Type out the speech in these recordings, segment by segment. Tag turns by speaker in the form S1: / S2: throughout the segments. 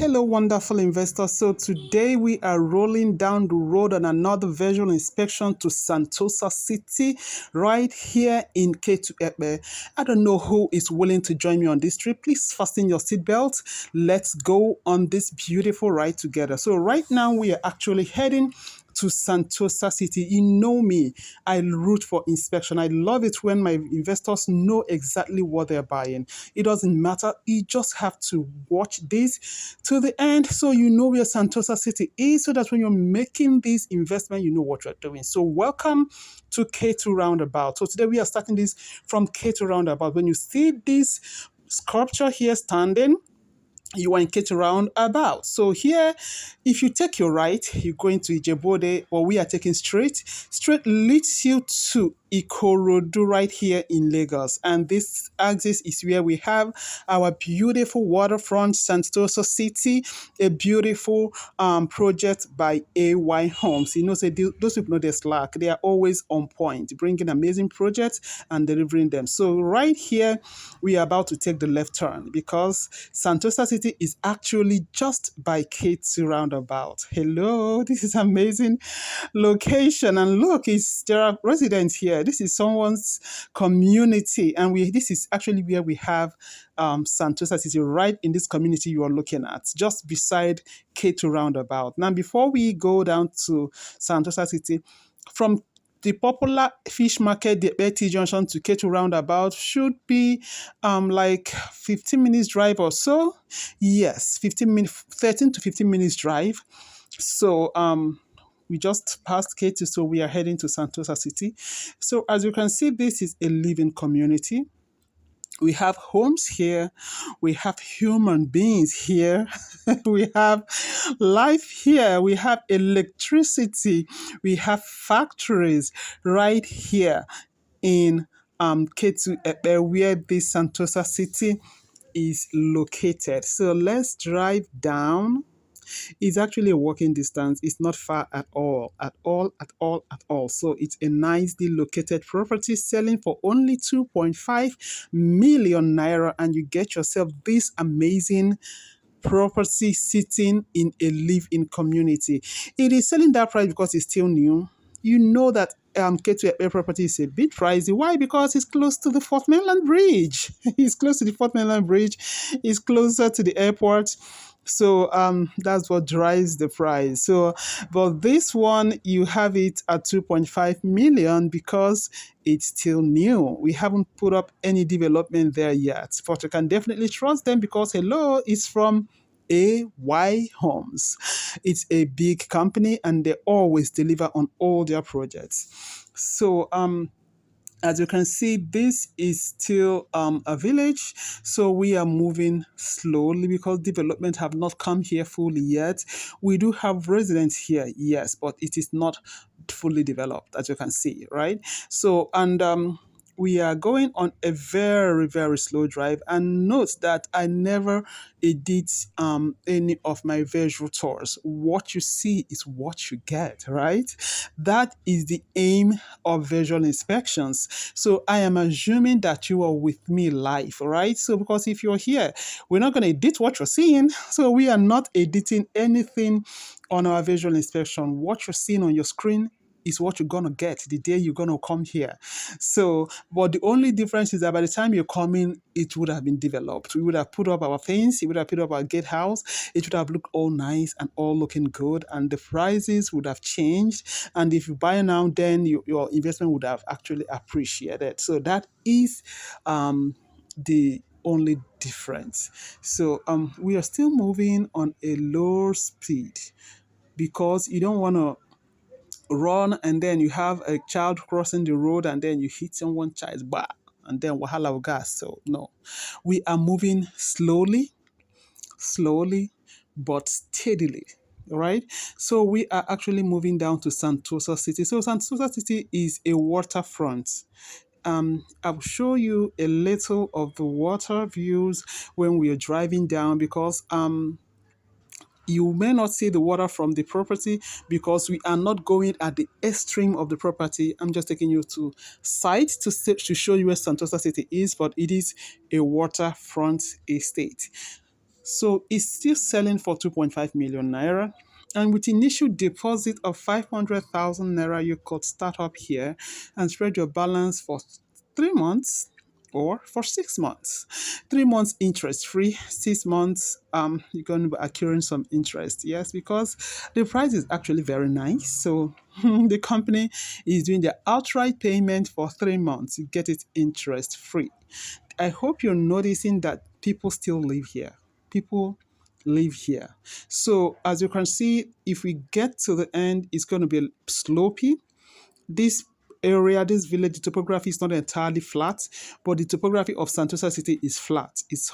S1: Hello, wonderful investors. So today we are rolling down the road on another visual inspection to SANTOSA City, right here in Ketu Epe. I don't know who is willing to join me on this trip. Please fasten your seatbelt. Let's go on this beautiful ride together. So right now we are actually heading to SANTOSA City. You know me, I root for inspection. I love it when my investors know exactly what they're buying. It doesn't matter. You just have to watch this to the end so you know where SANTOSA City is, so that when you're making this investment, you know what you're doing. So welcome to K2 Roundabout. So today we are starting this from K2 Roundabout. When you see this sculpture here standing, you are in Ketu Roundabout. So here, if you take your right, you're going to Ijebode, or we are taking straight. Straight leads you to Ikorodu right here in Lagos. And this axis is where we have our beautiful waterfront, SANTOSA City, a beautiful project by AY Homes. You know, say those people know their slack. They are always on point, bringing amazing projects and delivering them. So right here, we are about to take the left turn because SANTOSA City is actually just by Ketu Roundabout. Hello, this is amazing location. And look, there are residents here. This is someone's community. And this is actually where we have SANTOSA City, right in this community you are looking at, just beside Ketu Roundabout. Now, before we go down to SANTOSA City, from the popular fish market, the Betty Junction to Ketu Roundabout should be like 15 minutes drive or so. Yes, 15 minutes, 13 to 15 minutes drive. So we just passed Ketu, so we are heading to SANTOSA City. So as you can see, this is a living community. We have homes here, we have human beings here, we have life here, we have electricity, we have factories right here in Ketu Epe, where this SANTOSA City is located. So let's drive down. It's actually a walking distance. It's not far at all, at all, at all, at all. So it's a nicely located property selling for only 2.5 million naira, and you get yourself this amazing property sitting in a live-in community. It is selling that price because it's still new. You know that Ketu Epe property is a bit pricey. Why? Because it's close to the Fourth Mainland Bridge. It's close to the Fourth Mainland Bridge. It's closer to the airport. So that's what drives the price. So, but this one, you have it at 2.5 million because it's still new. We haven't put up any development there yet, but you can definitely trust them because hello, it's from AY Homes. It's a big company and they always deliver on all their projects. So as you can see, this is still a village, so we are moving slowly because development have not come here fully yet. We do have residents here, yes, but it is not fully developed, as you can see, right? So, and we are going on a very, very slow drive. And note that I never edit any of my visual tours. What you see is what you get, right? That is the aim of visual inspections. So I am assuming that you are with me live, right? So because if you're here, we're not going to edit what you're seeing. So we are not editing anything on our visual inspection. What you're seeing on your screen is what you're gonna get the day you're gonna come here. So, but the only difference is that by the time you're coming, it would have been developed. We would have put up our fence, we would have put up our gatehouse, it would have looked all nice and all looking good, and the prices would have changed. And if you buy now, then your investment would have actually appreciated. So that is the only difference. So we are still moving on a low speed because you don't want to run and then you have a child crossing the road and then you hit someone child's back and then wahala will gas. So no, we are moving slowly but steadily. All right, so we are actually moving down to SANTOSA City. So SANTOSA City is a waterfront. I'll show you a little of the water views when we are driving down because you may not see the water from the property because we are not going at the extreme of the property. I'm just taking you to site to show you where SANTOSA City is, but it is a waterfront estate. So it's still selling for 2.5 million naira. And with initial deposit of 500,000 naira, you could start up here and spread your balance for 3 months or for 6 months. 3 months interest free, 6 months, you're going to be accruing some interest. Yes, because the price is actually very nice. So the company is doing the outright payment for 3 months. You get it interest free. I hope you're noticing that people still live here. People live here. So as you can see, if we get to the end, it's going to be slopey. This area, this village, the topography is not entirely flat, but the topography of Santosa City is flat. It's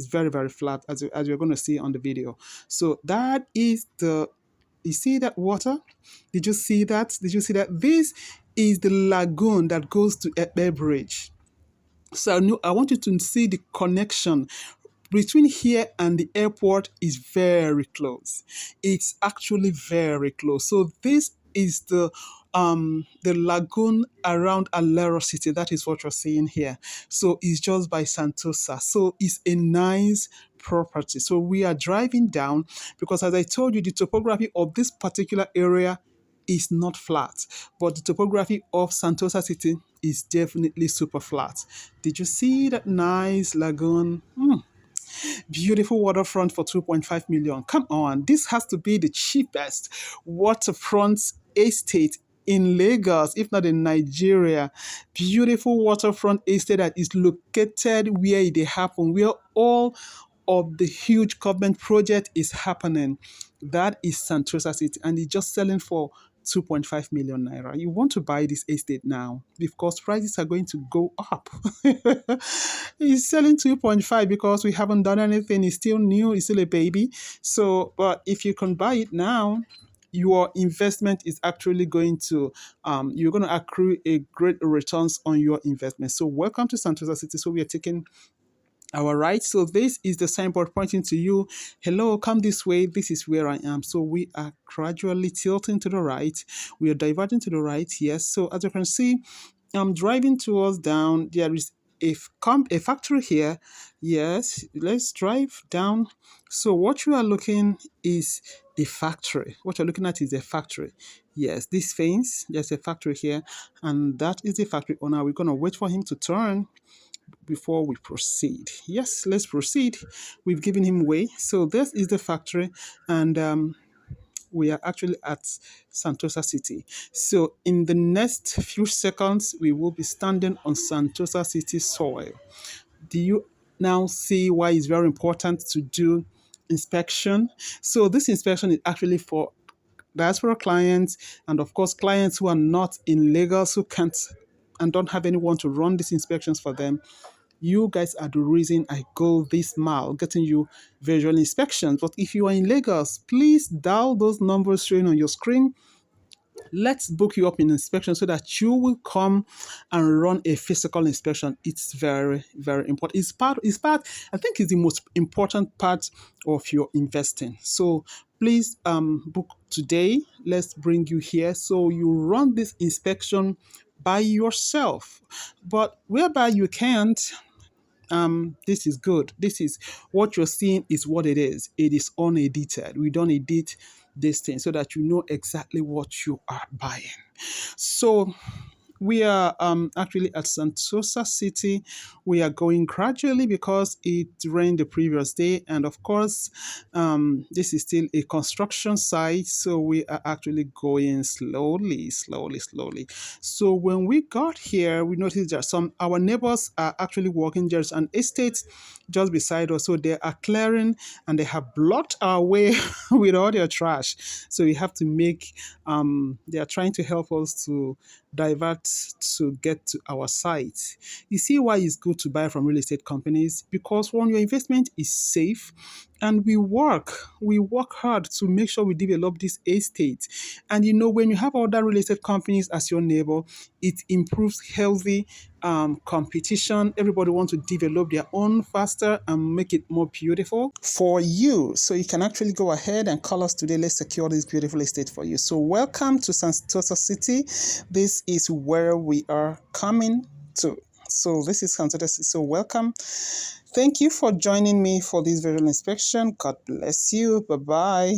S1: very, very flat, as you're going to see on the video. So that is you see that water? Did you see that? Did you see that? This is the lagoon that goes to Epe Bridge. So I want you to see the connection between here and the airport is very close. It's actually very close. So this is the lagoon around Alero City. That is what you're seeing here. So it's just by Santosa. So it's a nice property. So we are driving down because, as I told you, the topography of this particular area is not flat, but the topography of Santosa City is definitely super flat. Did you see that nice lagoon? Beautiful waterfront for 2.5 million. Come on, this has to be the cheapest waterfront estate in Lagos, if not in Nigeria. Beautiful waterfront estate that is located where they happen, where all of the huge government project is happening. That is Santosa City, and it's just selling for 2.5 million naira. You want to buy this estate now because prices are going to go up. It's selling 2.5 because we haven't done anything. It's still new, it's still a baby. So, but if you can buy it now, your investment is actually going to you're going to accrue a great returns on your investment. So welcome to Santosa City. So we are taking our right. So this is the signboard pointing to you. Hello, come this way. This is where I am. So we are gradually tilting to the right. We are diverting to the right. Yes. So as you can see, I'm driving towards down. There is a factory here. Yes. Let's drive down. So what you are looking is a factory. What you're looking at is a factory. Yes, this fence, there's a factory here, and that is the factory owner. We're gonna wait for him to turn before we proceed. Yes, let's proceed. We've given him way. So this is the factory, and we are actually at Santosa City. So in the next few seconds, we will be standing on Santosa City soil. Do you now see why it's very important to do inspection? So this inspection is actually for diaspora clients, and of course clients who are not in Lagos, who can't and don't have anyone to run these inspections for them. You guys are the reason I go this mile getting you visual inspections. But if you are in Lagos, please dial those numbers showing on your screen. Let's book you up in inspection so that you will come and run a physical inspection. It's very, very important. I think it's the most important part of your investing. So please book today. Let's bring you here so you run this inspection by yourself. But whereby you can't, this is good. This is what you're seeing is what it is. It is unedited. We don't edit this thing so that you know exactly what you are buying. So we are actually at Santosa City. We are going gradually because it rained the previous day. And of course, this is still a construction site. So we are actually going slowly, slowly, slowly. So when we got here, we noticed that our neighbors are actually working. There's an estate just beside us. So they are clearing and they have blocked our way with all their trash. So we have to they are trying to help us to divert to get to our site. You see why it's good to buy from real estate companies? Because one, your investment is safe, and we work hard to make sure we develop this estate. And when you have other real estate companies as your neighbor, it improves healthy competition. Everybody wants to develop their own faster and make it more beautiful for you. So you can actually go ahead and call us today. Let's secure this beautiful estate for you. So welcome to Santosa City. This is where we are coming to. So this is considered so welcome. Thank you for joining me for this visual inspection. God bless you. Bye-bye.